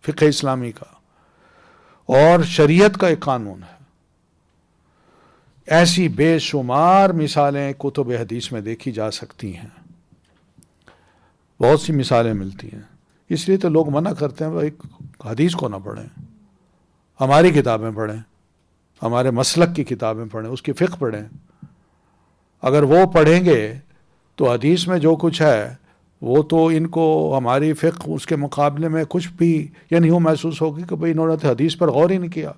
فقہ اسلامی کا اور شریعت کا ایک قانون ہے. ایسی بے شمار مثالیں کتب حدیث میں دیکھی جا سکتی ہیں، بہت سی مثالیں ملتی ہیں. اس لیے تو لوگ منع کرتے ہیں بھائی حدیث کو نہ پڑھیں، ہماری کتابیں پڑھیں، ہمارے مسلک کی کتابیں پڑھیں، اس کی فقہ پڑھیں. اگر وہ پڑھیں گے تو حدیث میں جو کچھ ہے وہ تو ان کو ہماری فقہ اس کے مقابلے میں کچھ بھی یعنی وہ محسوس ہوگی کہ بھئی انہوں نے تو حدیث پر غور ہی نہیں کیا.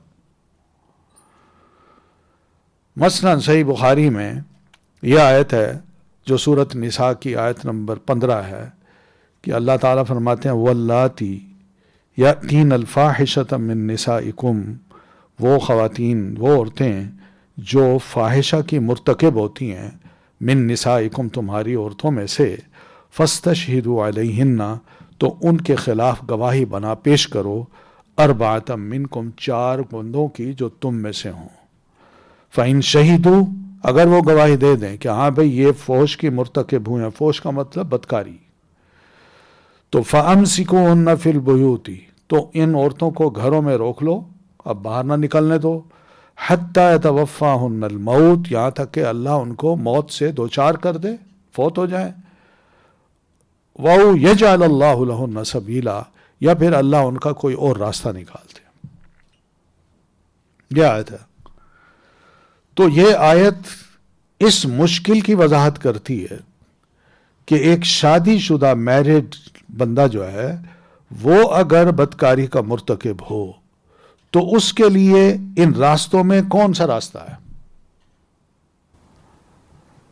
مثلا صحیح بخاری میں یہ آیت ہے جو سورۃ نساء کی آیت نمبر 15 ہے کہ اللہ تعالیٰ فرماتے ہیں واللاتی یأتین الفاحشۃ من نسائکم، وہ خواتین، وہ عورتیں جو فاحشہ کی مرتکب ہوتی ہیں، من نسائکم، تمہاری عورتوں میں سے، فاستشہدوا علیہن، تو ان کے خلاف گواہی بنا پیش کرو، اربعۃ منکم، 4 بندوں کی جو تم میں سے ہوں. فَإِن شَهِدُوا، اگر وہ گواہی دے دیں کہ ہاں بھئی یہ فحش کی مرتکب ہوئے ہیں، فحش کا مطلب بدکاری، تو فَأَمْسِكُوهُنَّ فِي الْبُيُوتِ، تو ان عورتوں کو گھروں میں روک لو، اب باہر نہ نکلنے دو، حَتَّى يَتَوَفَّاهُنَّ الْمَوْتُ، یہاں تک کہ اللہ ان کو موت سے دوچار کر دے، فوت ہو جائیں. وَأَوْ يَجْعَلَ اللَّهُ لَهُنَّ سَبِيلًا، یا پھر اللہ ان کا کوئی اور راستہ نکال دے. یہ آیت ہے. تو یہ آیت اس مشکل کی وضاحت کرتی ہے کہ ایک شادی شدہ میرڈ بندہ جو ہے وہ اگر بدکاری کا مرتکب ہو تو اس کے لیے ان راستوں میں کون سا راستہ ہے؟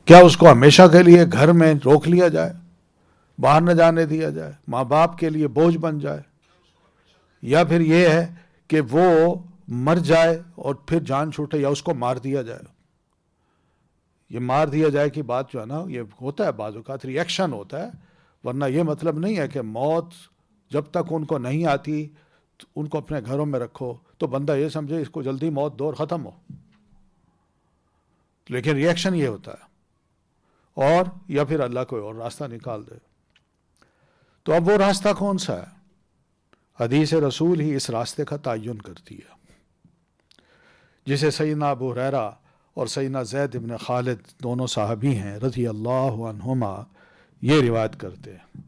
کیا اس کو ہمیشہ کے لیے گھر میں روک لیا جائے، باہر نہ جانے دیا جائے، ماں باپ کے لیے بوجھ بن جائے، یا پھر یہ ہے کہ وہ مر جائے اور پھر جان چھوٹے، یا اس کو مار دیا جائے؟ یہ مار دیا جائے کی بات جو ہے نا، یہ ہوتا ہے بعض اوقات ری ایکشن ہوتا ہے، ورنہ یہ مطلب نہیں ہے کہ موت جب تک ان کو نہیں آتی تو ان کو اپنے گھروں میں رکھو تو بندہ یہ سمجھے اس کو جلدی موت دور ختم ہو. لیکن ری ایکشن یہ ہوتا ہے، اور یا پھر اللہ کوئی اور راستہ نکال دے. تو اب وہ راستہ کون سا ہے؟ حدیث رسول ہی اس راستے کا تعین کرتی ہے، جسے سیدنا ابو ہریرہ اور سیدنا زید بن خالد، دونوں صحابی ہیں رضی اللہ عنہما، یہ روایت کرتے ہیں.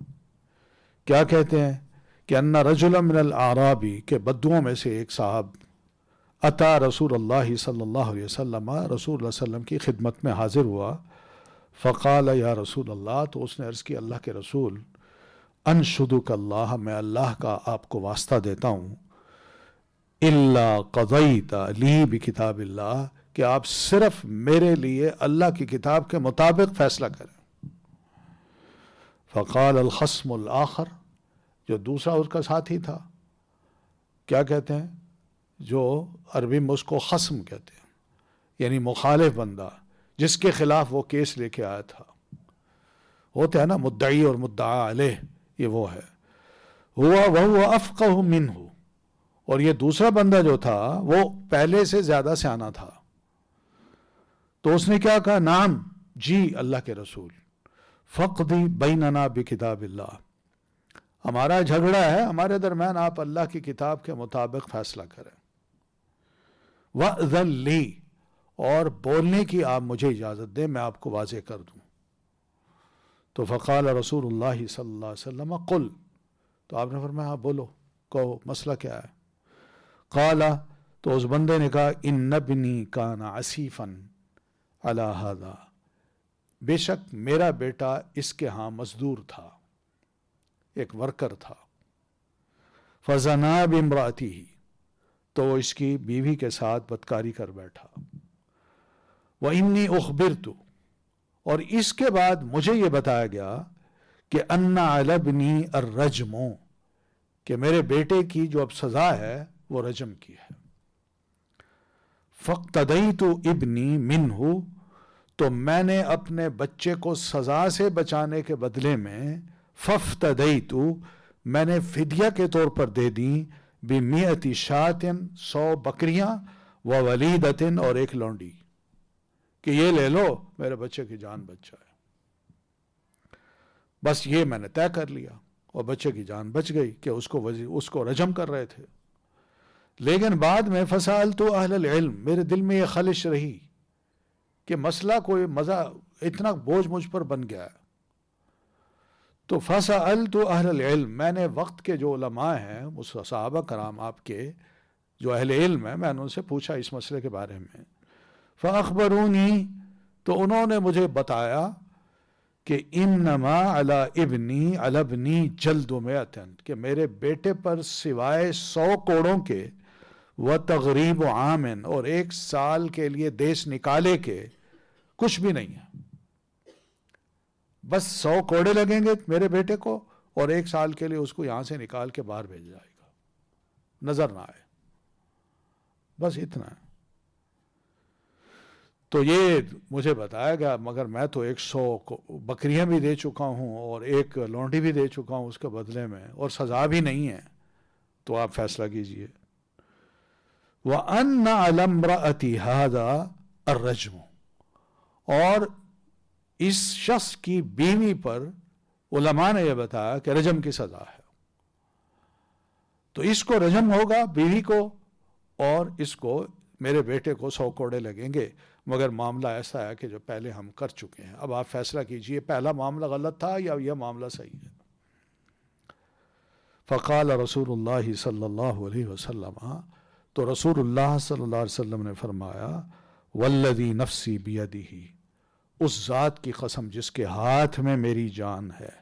کیا کہتے ہیں کہ ان رجلا من الاعرابی، کہ بدوؤں میں سے ایک صاحب، اتا رسول اللہ صلی اللہ علیہ وسلم، رسول اللہ صلی اللہ علیہ وسلم کی خدمت میں حاضر ہوا. فقال یا رسول اللہ، تو اس نے عرض کی اللہ کے رسول، انشدک اللہ، میں اللہ کا آپ کو واسطہ دیتا ہوں، الا قضیت لی بکتاب اللہ، کہ آپ صرف میرے لیے اللہ کی کتاب کے مطابق فیصلہ کریں. فقال الخصم الآخر، جو دوسرا اس کا ساتھی تھا، کیا کہتے ہیں، جو عربی میں اس کو خصم کہتے ہیں، یعنی مخالف بندہ جس کے خلاف وہ کیس لے کے آیا تھا. ہوتے ہیں نا مدعی اور مدعا علیہ، یہ وہ ہے. وَهُوَ أَفْقَهُ مِنْهُ، اور یہ دوسرا بندہ جو تھا وہ پہلے سے زیادہ سیانا تھا. تو اس نے کیا کہا، نعم، جی اللہ کے رسول، فقضی بیننا بکتاب اللہ، ہمارا جھگڑا ہے، ہمارے درمیان آپ اللہ کی کتاب کے مطابق فیصلہ کریں. وَأْذَن لِّی، اور بولنے کی آپ مجھے اجازت دیں، میں آپ کو واضح کر دوں. تو فقال رسول اللہ صلی اللہ علیہ وسلم قل، تو آپ نے فرمایا ہاں بولو، کہو مسئلہ کیا ہے. قال، تو اس بندے نے کہا، ان ابنی کان عسیفا علی ھذا، بے شک میرا بیٹا اس کے ہاں مزدور تھا، ایک ورکر تھا. فزنا بامرأتہ، تو وہ اس کی بیوی کے ساتھ بدکاری کر بیٹھا. وانی اخبرت، اور اس کے بعد مجھے یہ بتایا گیا کہ ان علی ابنی الرجم، کہ میرے بیٹے کی جو اب سزا ہے وہ رجم کی ہے. فاقتدیت ابنی منہ، تو میں نے اپنے بچے کو سزا سے بچانے کے بدلے میں، فافتدیت، میں نے فدیہ کے طور پر دے دیں، بمئۃ شاۃ، 100 بکریاں، وولیدۃ، اور ایک لونڈی، کہ یہ لے لو میرے بچے کی جان بچ جائے. بس یہ میں نے طے کر لیا اور بچے کی جان بچ گئی کہ اس کو رجم کر رہے تھے. لیکن بعد میں فسألت اہل العلم، میرے دل میں یہ خلش رہی کہ مسئلہ کوئی مزہ اتنا بوجھ مجھ پر بن گیا. تو فسألت اہل العلم، میں نے وقت کے جو علماء ہیں صحابہ کرام آپ کے جو اہل علم ہیں، میں نے ان سے پوچھا اس مسئلے کے بارے میں. فاخبرونی، تو انہوں نے مجھے بتایا کہ انما علی ابنی جلد مئتن، کہ میرے بیٹے پر سوائے 100 کوڑوں کے وتغریب عام، اور 1 سال کے لیے دیس نکالے کے کچھ بھی نہیں ہے. بس 100 کوڑے لگیں گے میرے بیٹے کو، اور 1 سال کے لیے اس کو یہاں سے نکال کے باہر بھیج جائے گا، نظر نہ آئے. بس اتنا ہے. تو یہ مجھے بتایا گیا، مگر میں تو 100 بکریاں بھی دے چکا ہوں اور 1 لونڈی بھی دے چکا ہوں اس کے بدلے میں، اور سزا بھی نہیں ہے. تو آپ فیصلہ کیجئے. وَأَنَّ عَلَى امْرَأَتِ هَذَا الرَّجْمُ، اور اس شخص کی بیوی پر علماء نے یہ بتایا کہ رجم کی سزا ہے. تو اس کو رجم ہوگا بیوی کو، اور اس کو میرے بیٹے کو 100 کوڑے لگیں گے. مگر معاملہ ایسا ہے کہ جو پہلے ہم کر چکے ہیں. اب آپ فیصلہ کیجئے پہلا معاملہ غلط تھا یا یہ معاملہ صحیح ہے. فقال رسول اللہ صلی اللہ علیہ وسلم، تو رسول اللہ صلی اللہ علیہ وسلم نے فرمایا، والذی نفسی بیدہ، اس ذات کی قسم جس کے ہاتھ میں میری جان ہے.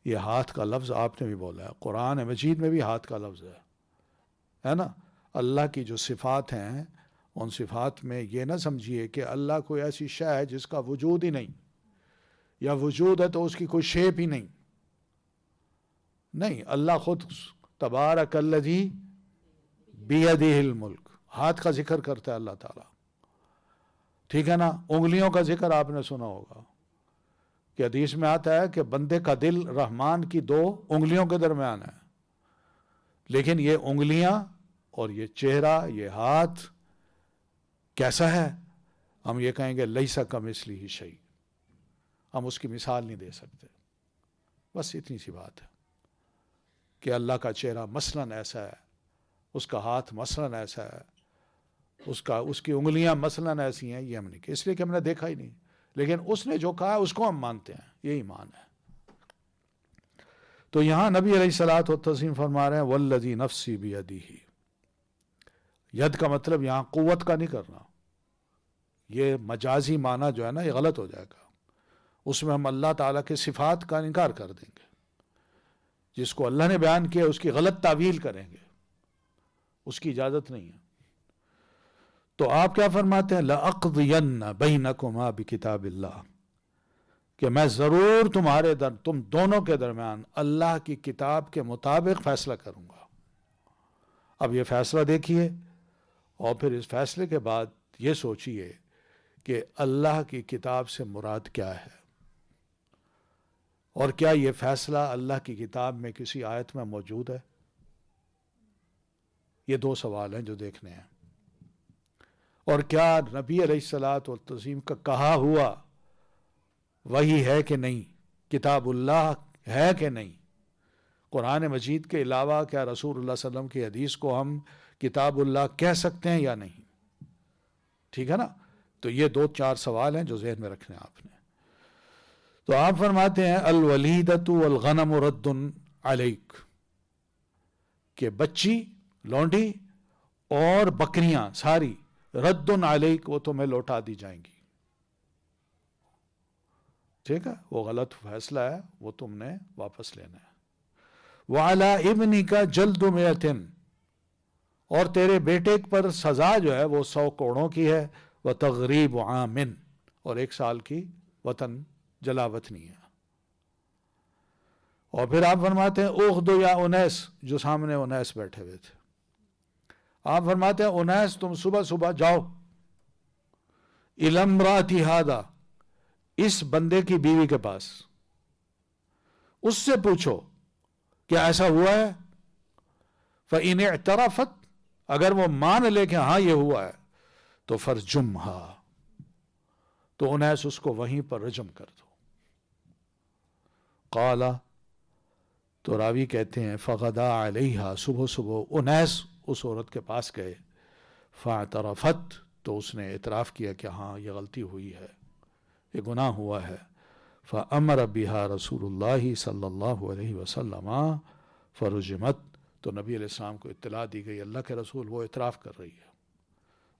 یہ ہاتھ کا لفظ آپ نے بھی بولا ہے، قرآن مجید میں بھی ہاتھ کا لفظ ہے نا. اللہ کی جو صفات ہیں ان صفات میں یہ نہ سمجھیے کہ اللہ کوئی ایسی شے ہے جس کا وجود ہی نہیں، یا وجود ہے تو اس کی کوئی شیپ ہی نہیں. نہیں، اللہ خود تبارک الذی بیدہ الملک، ہاتھ کا ذکر کرتا ہے اللہ تعالیٰ. ٹھیک ہے نا. انگلیوں کا ذکر آپ نے سنا ہوگا کہ حدیث میں آتا ہے کہ بندے کا دل رحمان کی 2 انگلیوں کے درمیان ہے. لیکن یہ انگلیاں اور یہ چہرہ، یہ ہاتھ کیسا ہے؟ ہم یہ کہیں گے لیس کمثلہ شیء، ہم اس کی مثال نہیں دے سکتے. بس اتنی سی بات ہے کہ اللہ کا چہرہ مثلاً ایسا ہے، اس کا ہاتھ مثلاً ایسا ہے، اس کی انگلیاں مثلاً ایسی ہیں. یہ ہم نہیں کہ اس لیے کہ ہم نے دیکھا ہی نہیں، لیکن اس نے جو کہا اس کو ہم مانتے ہیں. یہ ایمان ہے. تو یہاں نبی علیہ الصلوۃ والتسلیم فرما رہے ہیں والذی نفسی بیدہ. ید کا مطلب یہاں قوت کا نہیں کرنا. یہ مجازی معنی جو ہے نا یہ غلط ہو جائے گا. اس میں ہم اللہ تعالیٰ کے صفات کا انکار کر دیں گے. جس کو اللہ نے بیان کیا اس کی غلط تعویل کریں گے، اس کی اجازت نہیں ہے. تو آپ کیا فرماتے ہیں؟ لَأَقْضِيَنَّ بَيْنَكُمَا بِكِتَابِ اللَّهِ، کہ میں ضرور تم دونوں کے درمیان اللہ کی کتاب کے مطابق فیصلہ کروں گا. اب یہ فیصلہ دیکھیے، اور پھر اس فیصلے کے بعد یہ سوچئے کہ اللہ کی کتاب سے مراد کیا ہے، اور کیا یہ فیصلہ اللہ کی کتاب میں کسی آیت میں موجود ہے؟ یہ 2 سوال ہیں جو دیکھنے ہیں. اور کیا نبی علیہ الصلوۃ والتسلیم کا کہا ہوا وہی ہے کہ نہیں، کتاب اللہ ہے کہ نہیں. قرآن مجید کے علاوہ کیا رسول اللہ صلی اللہ علیہ وسلم کی حدیث کو ہم کتاب اللہ کہہ سکتے ہیں یا نہیں؟ ٹھیک ہے نا. تو یہ 2-4 سوال ہیں جو ذہن میں رکھنے آپ نے. تو آپ فرماتے ہیں الولیدۃ والغنم رد علیک، کہ بچی، لونڈی اور بکریاں ساری رد علیک، وہ تمہیں لوٹا دی جائیں گی. ٹھیک ہے، وہ غلط فیصلہ ہے، وہ تم نے واپس لینا ہے. وعلی ابنک جلد مئۃ، اور تیرے بیٹے پر سزا جو ہے وہ 100 کوڑوں کی ہے. وتغریب عام، اور 1 سال کی وطن جلا وطنی ہے. اور پھر آپ فرماتے ہیں اخذ یا انیس، جو سامنے انیس بیٹھے ہوئے تھے، آپ فرماتے ہیں انیس تم صبح صبح جاؤ الی امرأۃ ھذا، اس بندے کی بیوی کے پاس، اس سے پوچھو کیا ایسا ہوا ہے. فإن اعترفت، اگر وہ مان لے کہ ہاں یہ ہوا ہے، تو فرجمھا، تو انیس اس کو وہیں پر رجم کر دو. قال، تو راوی کہتے ہیں فغدا علیہا، صبح صبح انیس اس عورت کے پاس گئے، فاعترفت، تو اس نے اعتراف کیا کہ ہاں یہ غلطی ہوئی ہے، یہ گناہ ہوا ہے. فامر بہا رسول اللہ صلی اللہ علیہ وسلم فرجمت، تو نبی علیہ السلام کو اطلاع دی گئی اللہ کے رسول وہ اعتراف کر رہی ہے،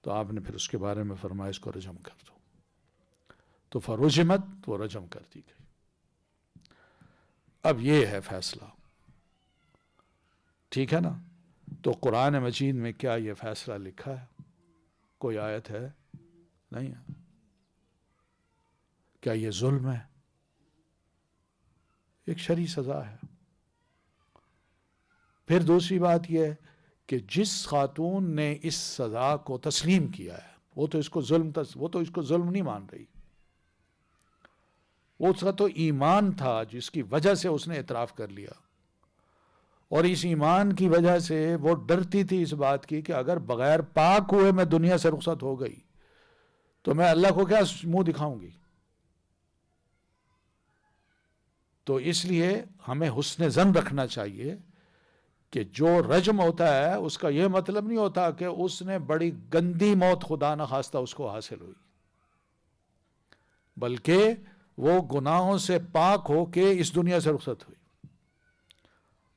تو آپ نے پھر اس کے بارے میں فرمایا اس کو رجم کر دو. تو فرجمت، وہ رجم کر دی گئی. اب یہ ہے فیصلہ، ٹھیک ہے نا. تو قرآن مجید میں کیا یہ فیصلہ لکھا ہے؟ کوئی آیت ہے؟ نہیں ہے. کیا یہ ظلم ہے؟ ایک شرعی سزا ہے. پھر دوسری بات یہ ہے کہ جس خاتون نے اس سزا کو تسلیم کیا ہے وہ تو اس کو ظلم نہیں مان رہی. وہ اس کا تو ایمان تھا جس کی وجہ سے اس نے اعتراف کر لیا، اور اس ایمان کی وجہ سے وہ ڈرتی تھی اس بات کی کہ اگر بغیر پاک ہوئے میں دنیا سے رخصت ہو گئی تو میں اللہ کو کیا منہ دکھاؤں گی. تو اس لیے ہمیں حسن ظن رکھنا چاہیے کہ جو رجم ہوتا ہے اس کا یہ مطلب نہیں ہوتا کہ اس نے بڑی گندی موت خدا نہ خواستہ اس کو حاصل ہوئی، بلکہ وہ گناہوں سے پاک ہو کے اس دنیا سے رخصت ہوئی.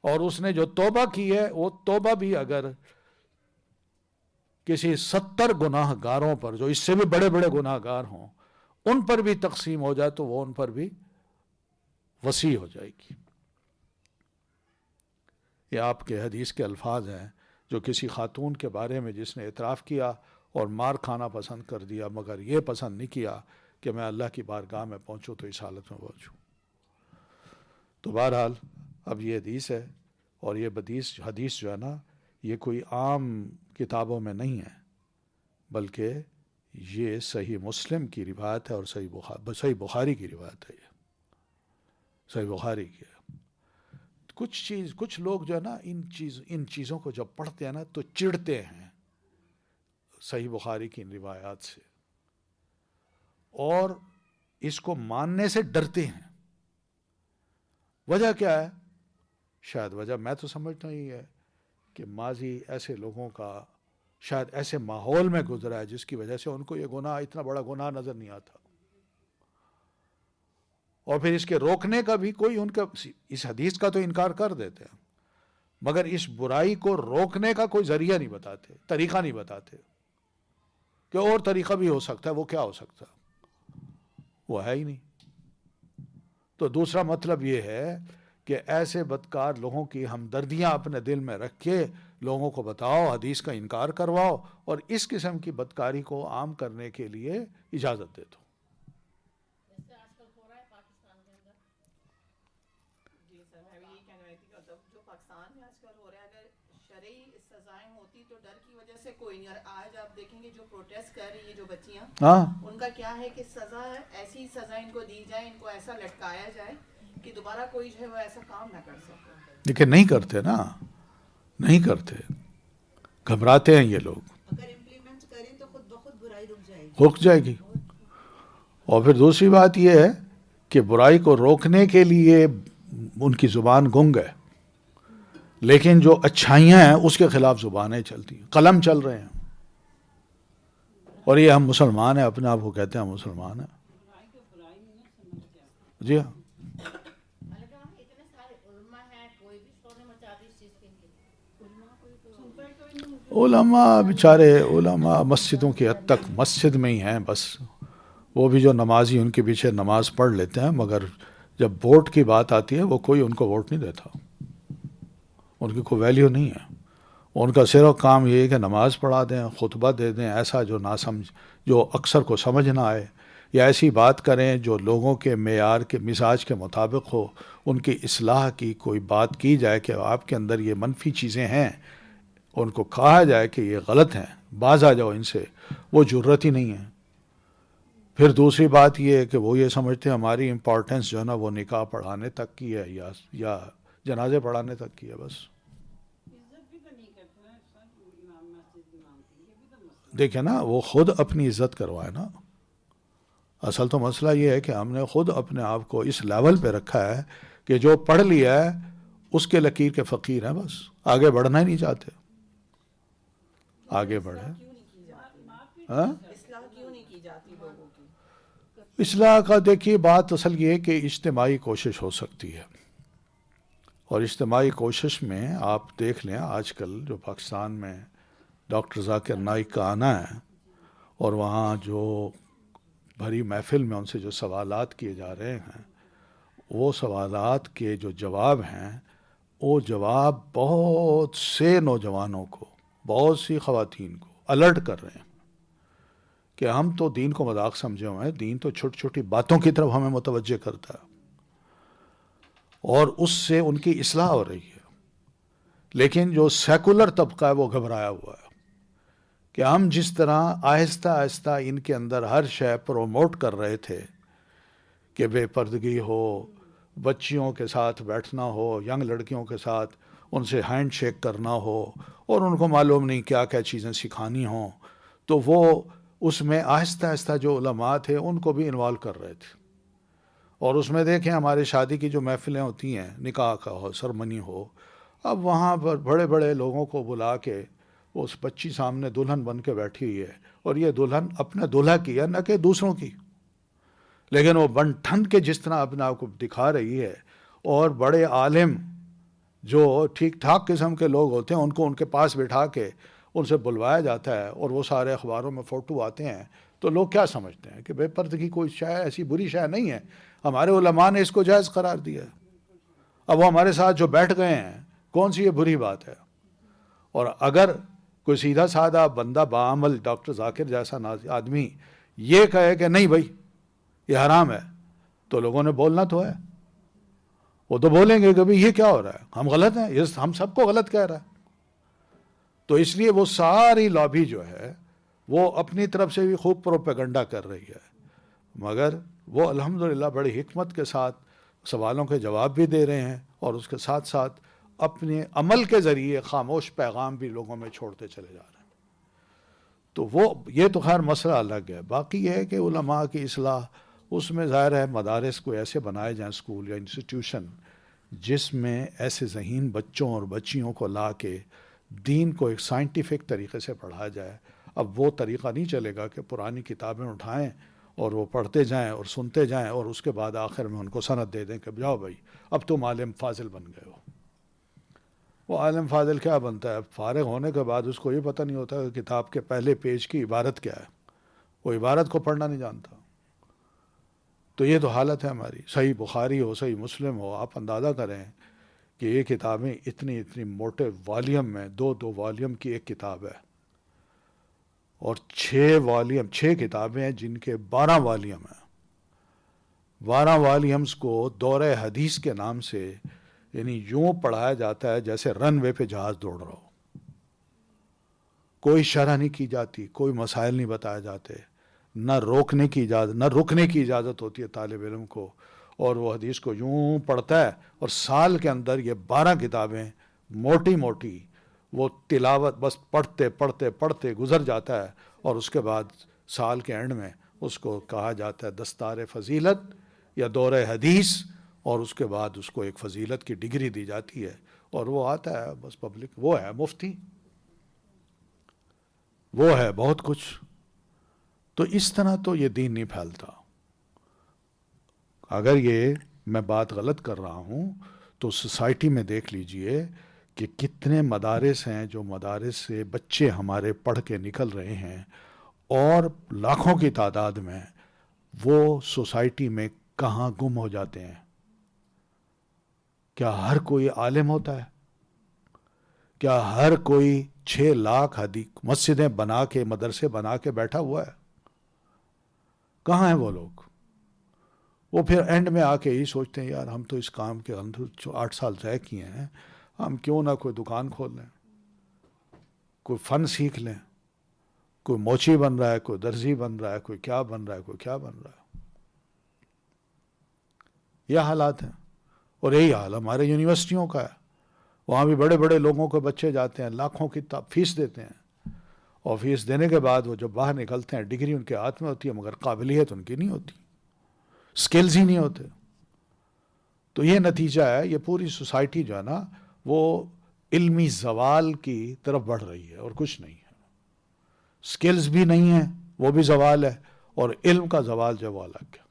اور اس نے جو توبہ کی ہے وہ توبہ بھی اگر کسی 70 گناہ گاروں پر جو اس سے بھی بڑے بڑے گناہ گار ہوں ان پر بھی تقسیم ہو جائے تو وہ ان پر بھی وسیع ہو جائے گی. یہ آپ کے حدیث کے الفاظ ہیں جو کسی خاتون کے بارے میں جس نے اعتراف کیا اور مار کھانا پسند کر دیا مگر یہ پسند نہیں کیا کہ میں اللہ کی بارگاہ میں پہنچوں تو اس حالت میں پہنچوں. تو بہرحال اب یہ حدیث ہے، اور یہ حدیث جو ہے نا یہ کوئی عام کتابوں میں نہیں ہے، بلکہ یہ صحیح مسلم کی روایت ہے اور صحیح بخاری کی روایت ہے. یہ صحیح بخاری کی ہے. کچھ لوگ جو ہے نا ان چیزوں کو جب پڑھتے ہیں نا تو چڑھتے ہیں صحیح بخاری کی ان روایات سے، اور اس کو ماننے سے ڈرتے ہیں. وجہ کیا ہے؟ شاید وجہ میں تو سمجھتا ہوں یہ ہے کہ ماضی ایسے لوگوں کا شاید ایسے ماحول میں گزرا ہے جس کی وجہ سے ان کو یہ گناہ اتنا بڑا گناہ نظر نہیں آتا، اور پھر اس کے روکنے کا بھی کوئی ان کا اس حدیث کا تو انکار کر دیتے ہیں مگر اس برائی کو روکنے کا کوئی ذریعہ نہیں بتاتے، طریقہ نہیں بتاتے کہ اور طریقہ بھی ہو سکتا ہے. وہ کیا ہو سکتا ہے؟ وہ ہے ہی نہیں. تو دوسرا مطلب یہ ہے کہ ایسے بدکار لوگوں کی ہمدردیاں اپنے دل میں رکھ کے لوگوں کو بتاؤ، حدیث کا انکار کرواؤ، اور اس قسم کی بدکاری کو عام کرنے کے لیے اجازت دے دو. جیسے آج کل ہو رہا ہے پاکستان کے اندر. جی سر میں بھی یہ کہنا رہتی کہ جو پاکستان میں آج کل ہو رہا ہے اگر شرعی سزائیں ہوتی تو ڈر کی وجہ سے کوئی نہیں. اور آج آپ دیکھیں گے جو پروٹیسٹ کر رہی ہے جو بچیاں، ان کا کیا ہے کہ سزا ایسی سزا ان کو دی جائے، ان کو ایسا لٹکایا جائے کہ دوبارہ کوئی جو ہے وہ ایسا کام نہ کر سکے. لیکن نہیں کرتے نا، نہیں کرتے، گھبراتے ہیں یہ لوگ. اگر امپلیمنٹ کریں تو خود بخود برائی رک جائے گی. اور پھر دوسری بات یہ ہے کہ برائی کو روکنے کے لیے ان کی زبان گنگ ہے، لیکن جو اچھائیاں ہیں اس کے خلاف زبانیں چلتی ہیں، قلم چل رہے ہیں. اور یہ ہم مسلمان ہیں، اپنے آپ کو کہتے ہیں ہم مسلمان ہیں. جی ہاں. علماء بیچارے علماء مسجدوں کی حد تک مسجد میں ہی ہیں بس، وہ بھی جو نمازی ان کے پیچھے نماز پڑھ لیتے ہیں، مگر جب ووٹ کی بات آتی ہے وہ کوئی ان کو ووٹ نہیں دیتا، ان کی کوئی ویلیو نہیں ہے. ان کا صرف کام یہ ہے کہ نماز پڑھا دیں، خطبہ دے دیں ایسا جو ناسمجھ، جو اکثر کو سمجھ نہ آئے، یا ایسی بات کریں جو لوگوں کے معیار کے مزاج کے مطابق ہو. ان کی اصلاح کی کوئی بات کی جائے کہ آپ کے اندر یہ منفی چیزیں ہیں، ان کو کہا جائے کہ یہ غلط ہیں، باز آ جاؤ ان سے، وہ جرت ہی نہیں ہے. پھر دوسری بات یہ ہے کہ وہ یہ سمجھتے ہیں ہماری امپورٹنس جو ہے نا وہ نکاح پڑھانے تک کی ہے یا جنازے پڑھانے تک کی ہے بس. دیکھیں نا وہ خود اپنی عزت کروائے نا. اصل تو مسئلہ یہ ہے کہ ہم نے خود اپنے آپ کو اس لیول پہ رکھا ہے کہ جو پڑھ لیا ہے اس کے لکیر کے فقیر ہیں، بس آگے بڑھنا ہی نہیں چاہتے. آگے بڑھے. کیوں نہیں کی جاتی؟ ہاں اصلاح کیوں نہیں کی جاتی لوگوں کی؟ اصلاح کا دیکھیے بات اصل یہ ہے کہ اجتماعی کوشش ہو سکتی ہے، اور اجتماعی کوشش میں آپ دیکھ لیں آج کل جو پاکستان میں ڈاکٹر ذاکر نائک کا آنا ہے، اور وہاں جو بھری محفل میں ان سے جو سوالات کیے جا رہے ہیں، وہ سوالات کے جو جواب ہیں، وہ جواب بہت سے نوجوانوں کو، بہت سی خواتین کو الرٹ کر رہے ہیں کہ ہم تو دین کو مذاق سمجھے ہوئے ہیں، دین تو چھوٹی چھوٹی باتوں کی طرف ہمیں متوجہ کرتا ہے، اور اس سے ان کی اصلاح ہو رہی ہے. لیکن جو سیکولر طبقہ ہے وہ گھبرایا ہوا ہے کہ ہم جس طرح آہستہ آہستہ ان کے اندر ہر شے پروموٹ کر رہے تھے کہ بے پردگی ہو، بچیوں کے ساتھ بیٹھنا ہو، ینگ لڑکیوں کے ساتھ ان سے ہینڈ شیک کرنا ہو، اور ان کو معلوم نہیں کیا کیا چیزیں سکھانی ہوں، تو وہ اس میں آہستہ آہستہ جو علماء تھے ان کو بھی انوالو کر رہے تھے. اور اس میں دیکھیں ہمارے شادی کی جو محفلیں ہوتی ہیں، نکاح کا ہو، سرمنی ہو، اب وہاں پر بڑے بڑے لوگوں کو بلا کے اس بچی سامنے دلہن بن کے بیٹھی ہوئی ہے، اور یہ دلہن اپنے دلہا کی ہے، نہ کہ دوسروں کی، لیکن وہ بن ٹھن کے جس طرح اپنے آپ کو دکھا رہی ہے. اور بڑے عالم جو ٹھیک ٹھاک قسم کے لوگ ہوتے ہیں ان کو ان کے پاس بٹھا کے ان سے بلوایا جاتا ہے، اور وہ سارے اخباروں میں فوٹو آتے ہیں، تو لوگ کیا سمجھتے ہیں کہ بے پردگی کوئی شے ایسی بری شے نہیں ہے. ہمارے علماء نے اس کو جائز قرار دیا ہے. اب وہ ہمارے ساتھ جو بیٹھ گئے ہیں، کون سی یہ بری بات ہے؟ اور اگر کوئی سیدھا سادہ بندہ بعمل ڈاکٹر ذاکر جیسا آدمی یہ کہے کہ نہیں بھائی یہ حرام ہے، تو لوگوں نے بولنا تو ہے، وہ تو بولیں گے کہ بھائی یہ کیا ہو رہا ہے، ہم غلط ہیں، یہ ہم سب کو غلط کہہ رہا ہے. تو اس لیے وہ ساری لابی جو ہے وہ اپنی طرف سے بھی خوب پروپیگنڈا کر رہی ہے، مگر وہ الحمدللہ بڑی حکمت کے ساتھ سوالوں کے جواب بھی دے رہے ہیں، اور اس کے ساتھ ساتھ اپنے عمل کے ذریعے خاموش پیغام بھی لوگوں میں چھوڑتے چلے جا رہے ہیں. تو وہ یہ تو خیر مسئلہ الگ ہے. باقی یہ ہے کہ علماء کی اصلاح، اس میں ظاہر ہے مدارس کو ایسے بنائے جائیں، اسکول یا انسٹیٹیوشن، جس میں ایسے ذہین بچوں اور بچیوں کو لا کے دین کو ایک سائنٹیفک طریقے سے پڑھا جائے. اب وہ طریقہ نہیں چلے گا کہ پرانی کتابیں اٹھائیں اور وہ پڑھتے جائیں اور سنتے جائیں، اور اس کے بعد آخر میں ان کو سند دے دیں کہ جاؤ بھائی اب تم عالم فاضل بن گئے ہو. وہ عالم فاضل کیا بنتا ہے؟ فارغ ہونے کے بعد اس کو یہ پتہ نہیں ہوتا کہ کتاب کے پہلے پیج کی عبارت کیا ہے، وہ عبارت کو پڑھنا نہیں جانتا. تو یہ تو حالت ہے ہماری. صحیح بخاری ہو، صحیح مسلم ہو، آپ اندازہ کریں کہ یہ کتابیں اتنی اتنی موٹے والیوم میں، 2 والیوم کی ایک کتاب ہے، اور 6 کتابیں ہیں جن کے 12 والیوم ہیں. 12 والیومز کو دورہ حدیث کے نام سے یعنی یوں پڑھایا جاتا ہے جیسے رن وے پہ جہاز دوڑ رہا ہو. کوئی شرح نہیں کی جاتی، کوئی مسائل نہیں بتائے جاتے، نہ روکنے کی اجازت، نہ رکنے کی اجازت ہوتی ہے طالب علم کو، اور وہ حدیث کو یوں پڑھتا ہے، اور سال کے اندر یہ 12 کتابیں موٹی موٹی وہ تلاوت بس پڑھتے پڑھتے پڑھتے گزر جاتا ہے، اور اس کے بعد سال کے اینڈ میں اس کو کہا جاتا ہے دستار فضیلت یا دورہ حدیث، اور اس کے بعد اس کو ایک فضیلت کی ڈگری دی جاتی ہے، اور وہ آتا ہے بس پبلک، وہ ہے مفتی، وہ ہے بہت کچھ. تو اس طرح تو یہ دین نہیں پھیلتا. اگر یہ میں بات غلط کر رہا ہوں تو سوسائٹی میں دیکھ لیجئے کہ کتنے مدارس ہیں جو مدارس سے بچے ہمارے پڑھ کے نکل رہے ہیں، اور لاکھوں کی تعداد میں وہ سوسائٹی میں کہاں گم ہو جاتے ہیں. کیا ہر کوئی عالم ہوتا ہے؟ کیا ہر کوئی 6 لاکھ مسجدیں بنا کے، مدرسے بنا کے بیٹھا ہوا ہے؟ کہاں ہیں وہ لوگ؟ وہ پھر اینڈ میں آ کے یہی سوچتے ہیں یار ہم تو اس کام کے اندر 8 سال ضائع کیے ہیں، ہم کیوں نہ کوئی دکان کھول لیں، کوئی فن سیکھ لیں، کوئی موچی بن رہا ہے، کوئی درزی بن رہا ہے، کوئی کیا بن رہا ہے، کوئی کیا بن رہا ہے. یہ حالات ہیں. اور یہی حال ہمارے یونیورسٹیوں کا ہے. وہاں بھی بڑے بڑے لوگوں کے بچے جاتے ہیں، لاکھوں کی فیس دیتے ہیں، اور فیس دینے کے بعد وہ جب باہر نکلتے ہیں ڈگری ان کے ہاتھ میں ہوتی ہے، مگر قابلیت ان کی نہیں ہوتی، سکلز ہی نہیں ہوتے. تو یہ نتیجہ ہے، یہ پوری سوسائٹی جو ہے نا وہ علمی زوال کی طرف بڑھ رہی ہے اور کچھ نہیں ہے. سکلز بھی نہیں ہیں، وہ بھی زوال ہے، اور علم کا زوال جو ہے وہ الگ ہے.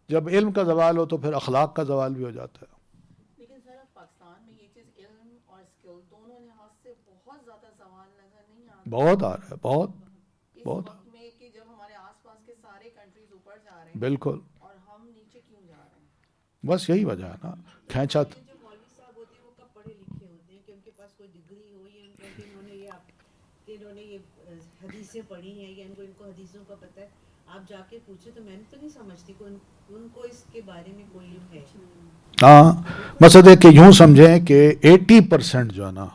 جب علم کا زوال ہو تو پھر اخلاق کا زوال بھی ہو جاتا ہے. لیکن سر اب پاکستان میں یہ چیز علم اور اسکل دونوں لحاظ سے بہت زیادہ زوال نظر نہیں آتا. بہت آ رہا ہے، بہت اس بہت. وقت میں کہ جب ہمارے آس پاس کے سارے کنٹریز اوپر جا رہے ہیں بالکل، اور ہم نیچے کیوں جا رہے ہیں؟ بس یہی وجہ ہے نا، کھینچا. یہ جو مولوی صاحب ہوتے ہیں وہ کب پڑھے لکھے ہوتے ہیں کہ ان کے پاس کوئی ڈگری ہو یا انہوں نے یہ حدیثیں پڑھی ہیں یا ان کو حدیثوں کا پتہ ہے. آپ جا کے پوچھے تو میں نے تو نہیں سمجھتی کہ ان کو اس کے بارے میں کوئی علم ہے. ہاں، مقصد ہے کہ یوں سمجھیں کہ 80% جو ہے نا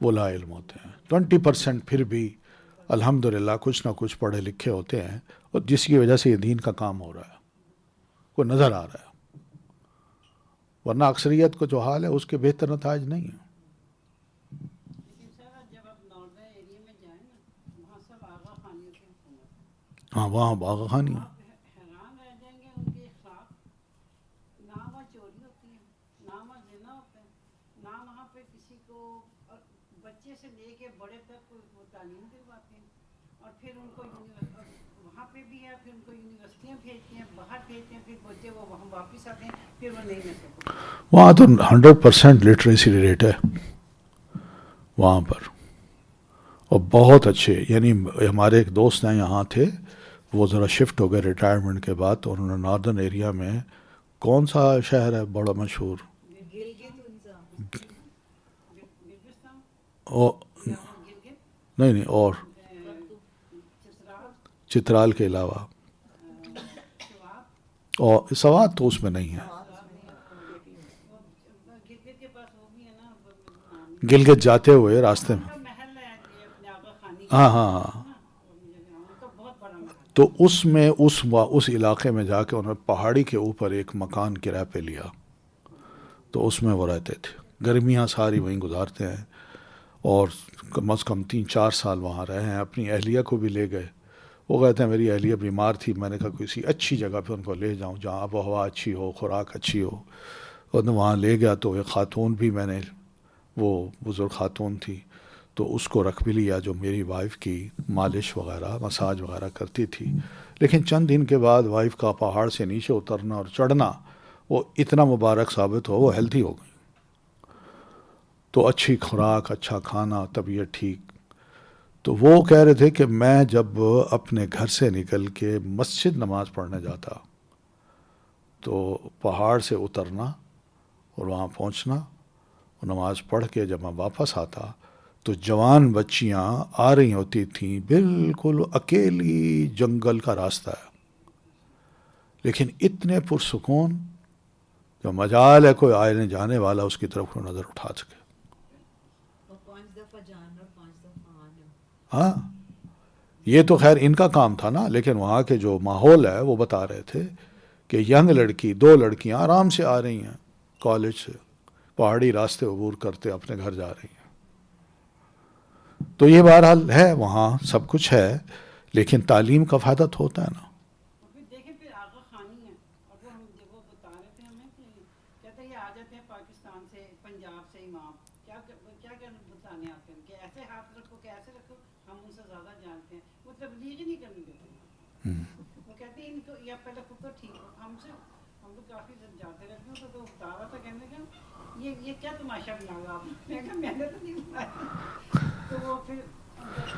وہ لا علم ہوتے ہیں، 20% پھر بھی الحمدللہ کچھ نہ کچھ پڑھے لکھے ہوتے ہیں، اور جس کی وجہ سے یہ دین کا کام ہو رہا ہے، وہ نظر آ رہا ہے. ورنہ اکثریت کو جو حال ہے اس کے بہتر نتائج نہیں ہیں. لیکن سر جب آپ ناردرن ایریا میں جائیں نا وہاں سب آغا خانیوں کی حکومت. ہاں، وہاں باغ خانی ہے. حیران رہ جائیں گے ان کے اخلاق. نہ وہاں چوری ہوتی ہے، نہ وہاں زنا ہوتا ہے، نہ وہاں پہ کسی کو بچے سے لے کے بڑے تک وہ تعلیم دلواتے ہیں. اور پھر ان کو وہاں پہ بھی ہے، پھر ان کو یونیورسٹیاں بھیجتے ہیں، باہر بھیجتے ہیں، پھر بچے وہ وہاں واپس آتے ہیں، پھر وہ نہیں نسل. وہاں تو 100% لٹریسی ریٹ ہے وہاں پر، اور بہت اچھے. یعنی ہمارے ایک دوست ہیں یہاں تھے، وہ ذرا شفٹ ہو گئے ریٹائرمنٹ کے بعد، تو انہوں نے ناردرن ایریا میں کون سا شہر ہے بڑا مشہور، نہیں اور چترال کے علاوہ، اور سوات تو اس میں نہیں ہے. گلگت جاتے ہوئے راستے میں، ہاں ہاں ہاں. تو اس میں اس علاقے میں جا کے انہوں نے پہاڑی کے اوپر ایک مکان کرایہ پہ لیا، تو اس میں وہ رہتے تھے. گرمیاں ساری وہیں گزارتے ہیں، اور کم از کم 3-4 سال وہاں رہے ہیں. اپنی اہلیہ کو بھی لے گئے. وہ کہتے ہیں میری اہلیہ بیمار تھی، میں نے کہا کسی اچھی جگہ پہ ان کو لے جاؤں جہاں آب و ہوا اچھی ہو، خوراک اچھی ہو. اور وہاں لے گیا تو ایک خاتون بھی، میں نے وہ بزرگ خاتون تھی تو اس کو رکھ بھی لیا، جو میری وائف کی مالش وغیرہ مساج وغیرہ کرتی تھی. لیکن چند دن کے بعد وائف کا پہاڑ سے نیچے اترنا اور چڑھنا وہ اتنا مبارک ثابت ہو، وہ ہیلتھی ہو گئی. تو اچھی خوراک، اچھا کھانا، طبیعت ٹھیک. تو وہ کہہ رہے تھے کہ میں جب اپنے گھر سے نکل کے مسجد نماز پڑھنے جاتا تو پہاڑ سے اترنا اور وہاں پہنچنا اور نماز پڑھ کے جب میں واپس آتا تو جوان بچیاں آ رہی ہوتی تھیں، بالکل اکیلی جنگل کا راستہ ہے، لیکن اتنے پرسکون کہ مجال ہے کوئی آنے جانے والا اس کی طرف کوئی نظر اٹھا سکے. 5 دفعہ جانا اور 5 دفعہ آنا. ہاں، یہ تو خیر ان کا کام تھا نا، لیکن وہاں کے جو ماحول ہے وہ بتا رہے تھے کہ ینگ لڑکی 2 لڑکیاں آرام سے آ رہی ہیں کالج سے، پہاڑی راستے عبور کرتے اپنے گھر جا رہی ہیں. تو یہ بہرحال ہے، وہاں سب کچھ ہے، لیکن تعلیم کا فائدہ تو ہوتا ہے نا. پھر دیکھیں پھر آغا خانی ہے. اور وہ ہم جب وہ بتا رہے تھے ہمیں کہ کہتے ہیں یہ آ جاتے ہیں پاکستان سے، پنجاب سے امام، کیا بتانے آتے ہیں کہ ایسے ہاتھ رکھو کہ ایسے رکھو، ہم ان سے زیادہ جانتے ہیں. وہ تبلیغ ہی نہیں کرنے دیتے. وہ کہتے ہیں ان کو یا پہلے خود تو ٹھیک ہو. ہم تو کافی جاتے رہتے ہیں. تو بتا رہا تھا کہنے کا یہ کیا تماشا بنایا آپ نے. میں نے تو نہیں بنایا. تو وہ پھر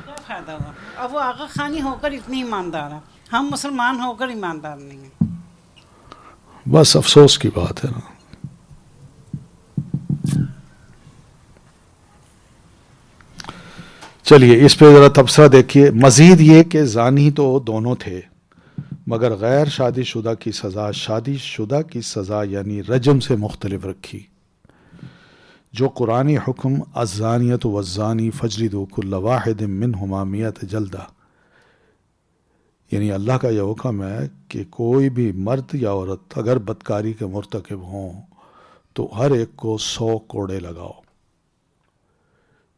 کیا فائدہ ہوا. اب وہ آغا خانی ہو کر اتنی ایماندار ہے، ہم مسلمان ہو کر ایماندار نہیں ہیں. بس افسوس کی بات ہے نا. چلیے اس پہ ذرا تبصرہ دیکھیے. مزید یہ کہ زانی تو دونوں تھے، مگر غیر شادی شدہ کی سزا شادی شدہ کی سزا یعنی رجم سے مختلف رکھی. جو قرآنی حکم الزانیۃ والزانی فاجلدوا کل واحد منہما 100 جلدہ، یعنی اللہ کا یہ حکم ہے کہ کوئی بھی مرد یا عورت اگر بدکاری کے مرتکب ہوں تو ہر ایک کو 100 کوڑے لگاؤ.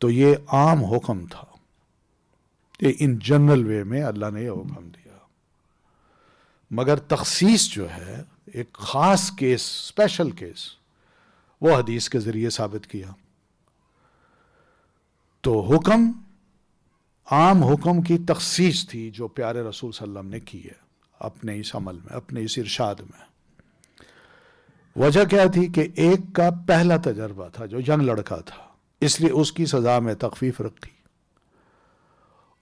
تو یہ عام حکم تھا، یہ ان جنرل وے میں اللہ نے یہ حکم دیا. مگر تخصیص جو ہے ایک خاص کیس، اسپیشل کیس، وہ حدیث کے ذریعے ثابت کیا. تو حکم، عام حکم کی تخصیص تھی جو پیارے رسول صلی اللہ علیہ وسلم نے کی ہے اپنے اس عمل میں، اپنے اس ارشاد میں. وجہ کیا تھی کہ ایک کا پہلا تجربہ تھا جو ینگ لڑکا تھا، اس لیے اس کی سزا میں تخفیف رکھی،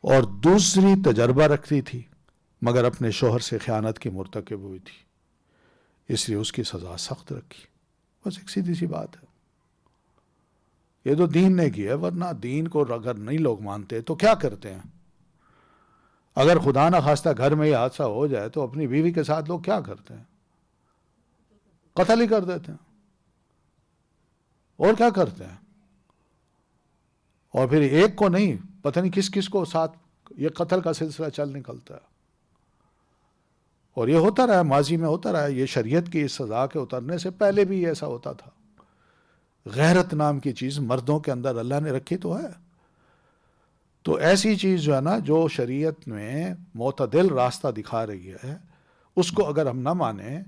اور دوسری تجربہ رکھتی تھی مگر اپنے شوہر سے خیانت کی مرتکب ہوئی تھی، اس لیے اس کی سزا سخت رکھی. بس ایک سیدھی سی بات ہے. یہ تو دین نے کی ہے، ورنہ دین کو اگر نہیں لوگ مانتے تو کیا کرتے ہیں؟ اگر خدا نہ خواستہ گھر میں یہ حادثہ ہو جائے تو اپنی بیوی کے ساتھ لوگ کیا کرتے ہیں؟ قتل ہی کر دیتے ہیں، اور کیا کرتے ہیں؟ اور پھر ایک کو نہیں، پتہ نہیں کس کس کو ساتھ یہ قتل کا سلسلہ چل نکلتا ہے. اور یہ ہوتا رہا، ماضی میں ہوتا رہا. یہ شریعت کی اس سزا کے اترنے سے پہلے بھی ایسا ہوتا تھا. غیرت نام کی چیز مردوں کے اندر اللہ نے رکھی تو ہے. تو ایسی چیز جو ہے نا، جو شریعت میں معتدل راستہ دکھا رہی ہے، اس کو اگر ہم نہ مانیں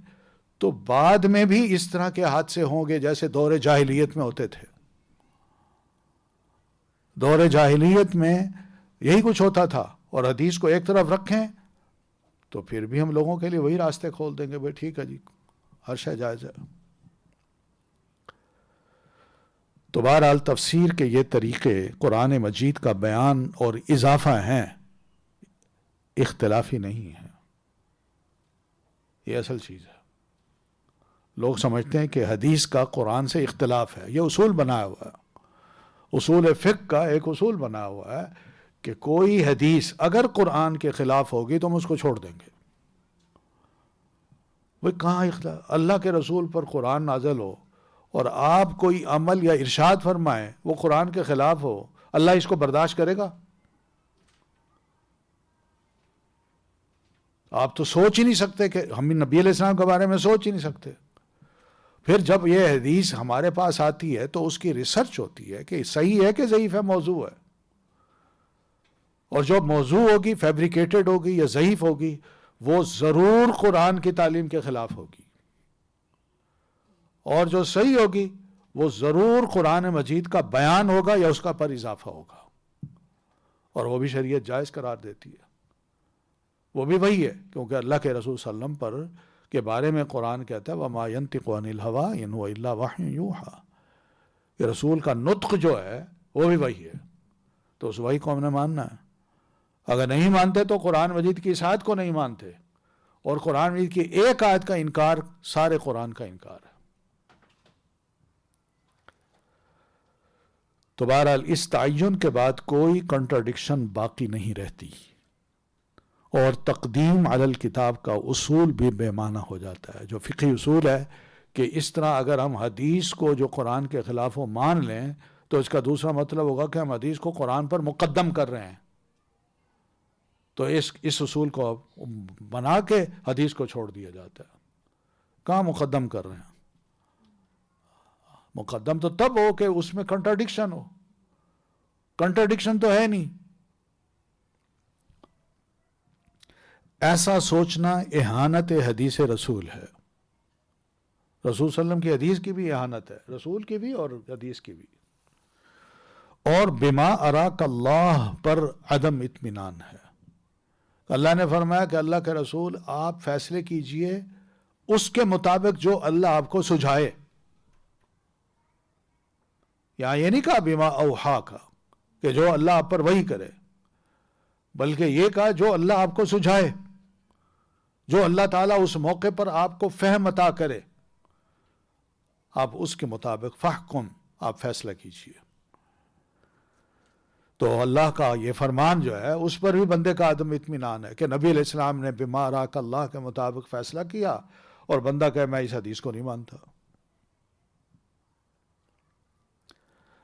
تو بعد میں بھی اس طرح کے حادثے ہوں گے جیسے دور جاہلیت میں ہوتے تھے. دور جاہلیت میں یہی کچھ ہوتا تھا، اور حدیث کو ایک طرف رکھیں تو پھر بھی ہم لوگوں کے لیے وہی راستے کھول دیں گے، بھائی ٹھیک ہے جی، ہر شے جائز ہے. تو بہرحال تفسیر کے یہ طریقے قرآن مجید کا بیان اور اضافہ ہیں، اختلافی نہیں ہیں. یہ اصل چیز ہے. لوگ سمجھتے ہیں کہ حدیث کا قرآن سے اختلاف ہے. یہ اصول بنایا ہوا ہے، اصول فقہ کا ایک اصول بنا ہوا ہے کہ کوئی حدیث اگر قرآن کے خلاف ہوگی تو ہم اس کو چھوڑ دیں گے. وہ کہاں اختلاف؟ اللہ کے رسول پر قرآن نازل ہو اور آپ کوئی عمل یا ارشاد فرمائیں وہ قرآن کے خلاف ہو، اللہ اس کو برداشت کرے گا؟ آپ تو سوچ ہی نہیں سکتے، کہ ہم نبی علیہ السلام کے بارے میں سوچ ہی نہیں سکتے. پھر جب یہ حدیث ہمارے پاس آتی ہے تو اس کی ریسرچ ہوتی ہے کہ صحیح ہے کہ ضعیف ہے، موضوع ہے. اور جو موضوع ہوگی، فیبریکیٹڈ ہوگی یا ضعیف ہوگی، وہ ضرور قرآن کی تعلیم کے خلاف ہوگی. اور جو صحیح ہوگی وہ ضرور قرآن مجید کا بیان ہوگا یا اس کا پر اضافہ ہوگا. اور وہ بھی شریعت جائز قرار دیتی ہے. وہ بھی وہی ہے، کیونکہ اللہ کے رسول صلی اللہ علیہ وسلم پر کے بارے میں قرآن کہتا ہے وَمَا يَنْطِقُ عَنِ الْهَوَىٰ إِنْ هُوَ إِلَّا وَحْيٌ يُوحَىٰ. کہ رسول کا نطق جو ہے وہ بھی وہی ہے. تو اس وحی کو ہم نے ماننا ہے. اگر نہیں مانتے تو قرآن مجید کی اس آیت کو نہیں مانتے، اور قرآن مجید کی ایک آیت کا انکار سارے قرآن کا انکار ہے. تو بہرحال اس تعین کے بعد کوئی کنٹراڈکشن باقی نہیں رہتی، اور تقدیم علی الکتاب کا اصول بھی بے معنی ہو جاتا ہے. جو فقہی اصول ہے کہ اس طرح اگر ہم حدیث کو جو قرآن کے خلاف ہو مان لیں تو اس کا دوسرا مطلب ہوگا کہ ہم حدیث کو قرآن پر مقدم کر رہے ہیں. تو اس اصول کو بنا کے حدیث کو چھوڑ دیا جاتا ہے. کہاں مقدم کر رہے ہیں؟ مقدم تو تب ہو کہ اس میں کنٹراڈکشن ہو. کنٹراڈکشن تو ہے نہیں. ایسا سوچنا اہانت حدیث رسول ہے. رسول صلی اللہ علیہ وسلم کی حدیث کی بھی اہانت ہے، رسول کی بھی اور حدیث کی بھی. اور بما اراک اللہ پر عدم اطمینان ہے. اللہ نے فرمایا کہ اللہ کے رسول آپ فیصلے کیجئے اس کے مطابق جو اللہ آپ کو سجھائے. یہاں یہ نہیں کہا بما اوحا کا کہ جو اللہ آپ پر وحی کرے، بلکہ یہ کہا جو اللہ آپ کو سجھائے، جو اللہ تعالیٰ اس موقع پر آپ کو فہم عطا کرے، آپ اس کے مطابق فحکم، آپ فیصلہ کیجئے. تو اللہ کا یہ فرمان جو ہے اس پر بھی بندے کا عدم اطمینان ہے کہ نبی علیہ السلام نے بما اراک اللہ کے مطابق فیصلہ کیا اور بندہ کہے میں اس حدیث کو نہیں مانتا.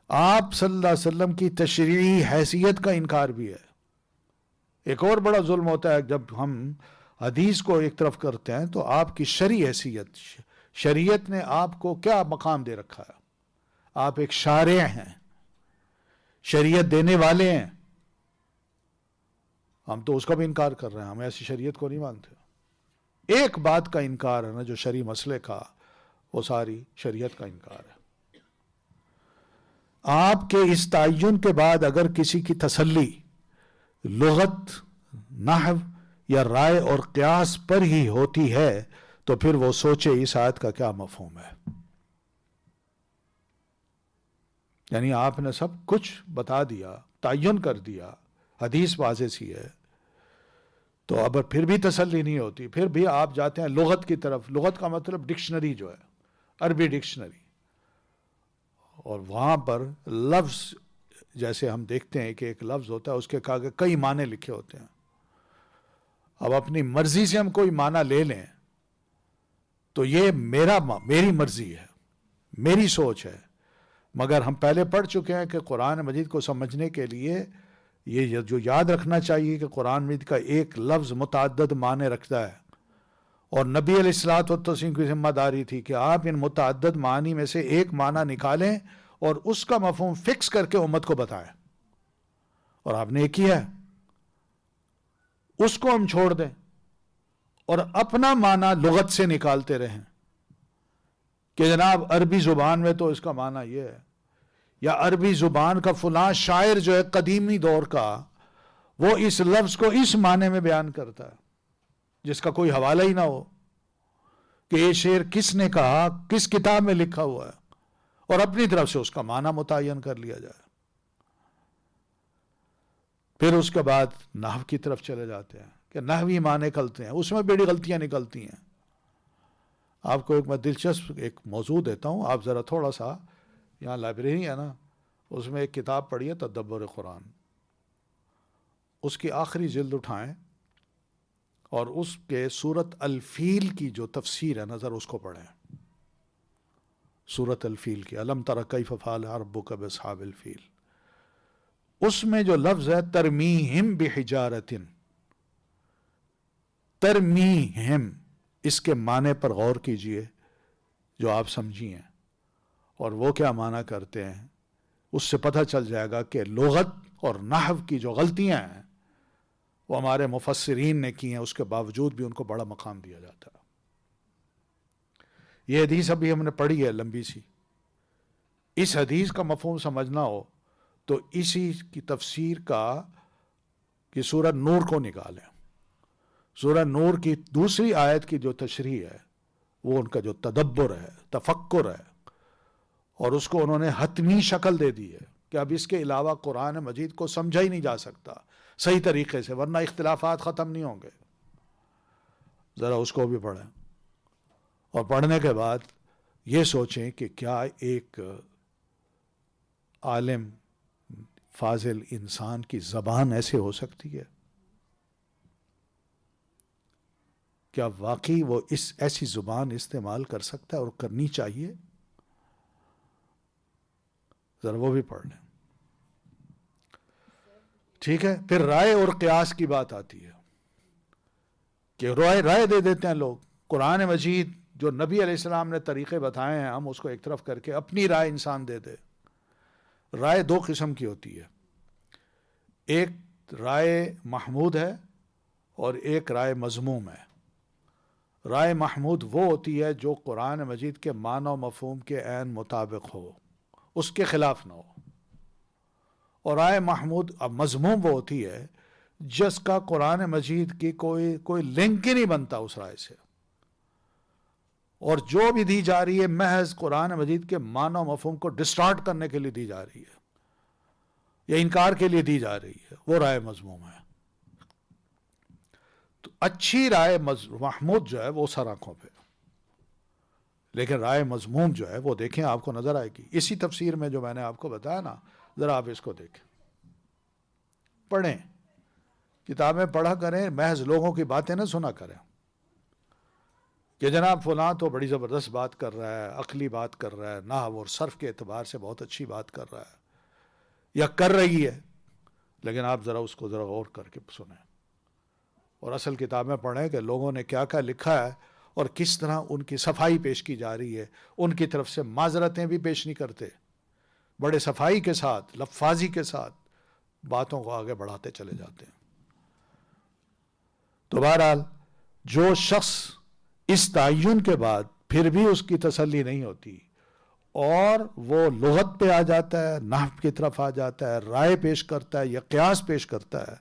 آپ صلی اللہ علیہ وسلم کی تشریعی حیثیت کا انکار بھی ہے. ایک اور بڑا ظلم ہوتا ہے جب ہم حدیث کو ایک طرف کرتے ہیں تو آپ کی شرعی حیثیت، شریعت نے آپ کو کیا مقام دے رکھا ہے؟ آپ ایک شارع ہیں، شریعت دینے والے ہیں. ہم تو اس کا بھی انکار کر رہے ہیں، ہم ایسی شریعت کو نہیں مانتے. ایک بات کا انکار ہے نا جو شرعی مسئلے کا، وہ ساری شریعت کا انکار ہے۔ آپ کے اس تعین کے بعد اگر کسی کی تسلی لغت، نحو یا رائے اور قیاس پر ہی ہوتی ہے تو پھر وہ سوچے اس آیت کا کیا مفہوم ہے۔ یعنی آپ نے سب کچھ بتا دیا، تعین کر دیا، حدیث واضح سی ہے، تو اب پھر بھی تسلی نہیں ہوتی، پھر بھی آپ جاتے ہیں لغت کی طرف۔ لغت کا مطلب ڈکشنری جو ہے، عربی ڈکشنری، اور وہاں پر لفظ جیسے ہم دیکھتے ہیں کہ ایک لفظ ہوتا ہے اس کے آگے کئی معنی لکھے ہوتے ہیں۔ اب اپنی مرضی سے ہم کوئی معنی لے لیں تو یہ میری مرضی ہے، میری سوچ ہے، مگر ہم پہلے پڑھ چکے ہیں کہ قرآن مجید کو سمجھنے کے لیے یہ جو یاد رکھنا چاہیے کہ قرآن مجید کا ایک لفظ متعدد معنی رکھتا ہے، اور نبی علیہ الصلوۃ والتسلیم کی ذمہ داری تھی کہ آپ ان متعدد معنی میں سے ایک معنی نکالیں اور اس کا مفہوم فکس کر کے امت کو بتائیں، اور آپ نے یہ کیا ہے۔ اس کو ہم چھوڑ دیں اور اپنا معنی لغت سے نکالتے رہیں کہ جناب عربی زبان میں تو اس کا معنی یہ ہے، یا عربی زبان کا فلاں شاعر جو ہے قدیمی دور کا، وہ اس لفظ کو اس معنی میں بیان کرتا ہے جس کا کوئی حوالہ ہی نہ ہو کہ یہ شعر کس نے کہا، کس کتاب میں لکھا ہوا ہے، اور اپنی طرف سے اس کا معنی متعین کر لیا جائے۔ پھر اس کے بعد نحو کی طرف چلے جاتے ہیں کہ نحوی معنی نکلتے ہیں، اس میں بڑی غلطیاں نکلتی ہیں۔ آپ کو ایک میں دلچسپ ایک موضوع دیتا ہوں، آپ ذرا تھوڑا سا، یہاں لائبریری ہے نا، اس میں ایک کتاب پڑھی ہے تدبر قرآن، اس کی آخری جلد اٹھائیں اور اس کے سورت الفیل کی جو تفسیر ہے نظر اس کو پڑھیں۔ سورت الفیل کی الم تر کیف فعل ربک باصحاب الفیل، اس میں جو لفظ ہے ترمیہم بحجارۃ، ترمیہم، اس کے معنی پر غور کیجئے جو آپ سمجھیے اور وہ کیا معنی کرتے ہیں، اس سے پتہ چل جائے گا کہ لغت اور نحو کی جو غلطیاں ہیں وہ ہمارے مفسرین نے کی ہیں، اس کے باوجود بھی ان کو بڑا مقام دیا جاتا ہے۔ یہ حدیث ابھی ہم نے پڑھی ہے لمبی سی، اس حدیث کا مفہوم سمجھنا ہو تو اسی کی تفسیر کا کہ سورہ نور کو نکالیں۔ سورہ نور کی دوسری آیت کی جو تشریح ہے وہ ان کا جو تدبر ہے، تفکر ہے، اور اس کو انہوں نے حتمی شکل دے دی ہے کہ اب اس کے علاوہ قرآن مجید کو سمجھا ہی نہیں جا سکتا صحیح طریقے سے، ورنہ اختلافات ختم نہیں ہوں گے۔ ذرا اس کو بھی پڑھیں، اور پڑھنے کے بعد یہ سوچیں کہ کیا ایک عالم فاضل انسان کی زبان ایسے ہو سکتی ہے؟ کیا واقعی وہ ایسی زبان استعمال کر سکتا ہے اور کرنی چاہیے؟ ذرا وہ بھی پڑھ لیں، ٹھیک ہے۔ پھر رائے اور قیاس کی بات آتی ہے کہ رائے دے دیتے ہیں لوگ۔ قرآن مجید جو نبی علیہ السلام نے طریقے بتائے ہیں، ہم اس کو ایک طرف کر کے اپنی رائے انسان دے دے۔ رائے دو قسم کی ہوتی ہے، ایک رائے محمود ہے اور ایک رائے مذموم ہے۔ رائے محمود وہ ہوتی ہے جو قرآن مجید کے معنی و مفہوم کے عین مطابق ہو، اس کے خلاف نہ ہو، اور رائے محمود اب مذموم وہ ہوتی ہے جس کا قرآن مجید کی کوئی لنک ہی نہیں بنتا اس رائے سے، اور جو بھی دی جا رہی ہے محض قرآن مجید کے معنی و مفہوم کو ڈسٹارٹ کرنے کے لیے دی جا رہی ہے یا انکار کے لیے دی جا رہی ہے، وہ رائے مذموم ہے۔ تو اچھی رائے محمود جو ہے وہ سر آنکھوں پہ، لیکن رائے مذموم جو ہے وہ دیکھیں آپ کو نظر آئے گی اسی تفسیر میں جو میں نے آپ کو بتایا نا، ذرا آپ اس کو دیکھیں، پڑھیں، کتابیں پڑھا کریں، محض لوگوں کی باتیں نہ سنا کریں کہ جناب فلاں تو بڑی زبردست بات کر رہا ہے، عقلی بات کر رہا ہے، نحو اور صرف کے اعتبار سے بہت اچھی بات کر رہا ہے یا کر رہی ہے، لیکن آپ ذرا اس کو ذرا غور کر کے سنیں اور اصل کتابیں پڑھیں کہ لوگوں نے کیا کیا لکھا ہے اور کس طرح ان کی صفائی پیش کی جا رہی ہے۔ ان کی طرف سے معذرتیں بھی پیش نہیں کرتے، بڑے صفائی کے ساتھ، لفاظی کے ساتھ باتوں کو آگے بڑھاتے چلے جاتے ہیں۔ تو بہرحال جو شخص اس تعین کے بعد پھر بھی اس کی تسلی نہیں ہوتی اور وہ لغت پہ آ جاتا ہے، نحو کی طرف آ جاتا ہے، رائے پیش کرتا ہے یا قیاس پیش کرتا ہے،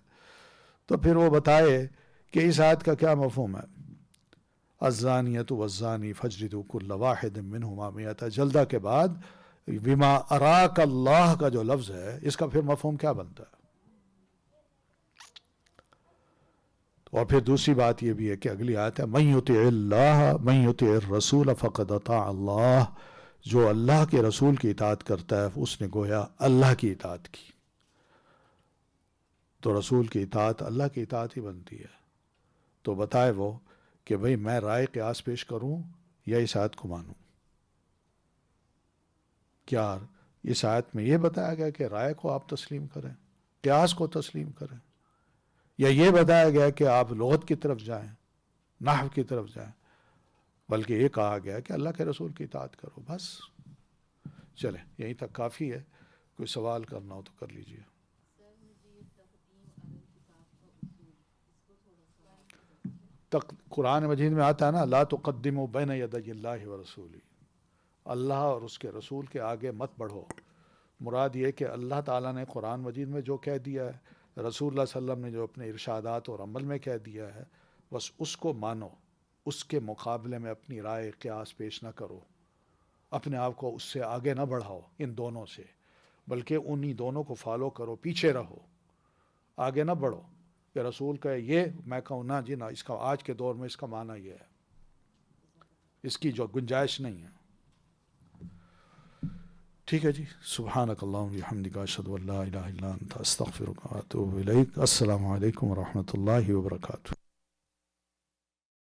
تو پھر وہ بتائے کہ اس آیت کا کیا مفہوم ہے۔ الزانیۃ والزانی فاجلدوا کل واحد منہما مئۃ جلدہ کے بعد بما اراک اللہ کا جو لفظ ہے اس کا پھر مفہوم کیا بنتا ہے؟ اور پھر دوسری بات یہ بھی ہے کہ اگلی آیت ہے من یطع اللہ من یطع الرسول فقد اطاع اللہ، جو اللہ کے رسول کی اطاعت کرتا ہے اس نے گویا اللہ کی اطاعت کی۔ تو رسول کی اطاعت اللہ کی اطاعت ہی بنتی ہے۔ تو بتائے وہ کہ بھئی میں رائے قیاس پیش کروں یا اس آیت کو مانوں؟ کیا اس آیت میں یہ بتایا گیا کہ رائے کو آپ تسلیم کریں، قیاس کو تسلیم کریں، یا یہ بتایا گیا کہ آپ لغت کی طرف جائیں، نحو کی طرف جائیں؟ بلکہ یہ کہا گیا کہ اللہ کے رسول کی اطاعت کرو، بس۔ چلیں یہیں تک کافی ہے، کوئی سوال کرنا ہو تو کر لیجئے۔ قرآن مجید میں آتا ہے نا لا تقدموا بین یدی اللہ ورسولہ، اللہ اور اس کے رسول کے آگے مت بڑھو۔ مراد یہ کہ اللہ تعالیٰ نے قرآن مجید میں جو کہہ دیا ہے، رسول اللہ صلی اللہ علیہ وسلم نے جو اپنے ارشادات اور عمل میں کہہ دیا ہے، بس اس کو مانو، اس کے مقابلے میں اپنی رائے قیاس پیش نہ کرو، اپنے آپ کو اس سے آگے نہ بڑھاؤ ان دونوں سے، بلکہ انہی دونوں کو فالو کرو، پیچھے رہو، آگے نہ بڑھو کہ رسول کا یہ میں کہوں نہ جی نہ، اس کا آج کے دور میں اس کا معنی یہ ہے، اس کی جو گنجائش نہیں ہے۔ ٹھیک ہے جی، سبحانک اللہم وبحمدک اشہد ان لا الہ الا انت استغفرک واتوب الیک۔ السلام علیکم ورحمۃ اللہ وبرکاتہ۔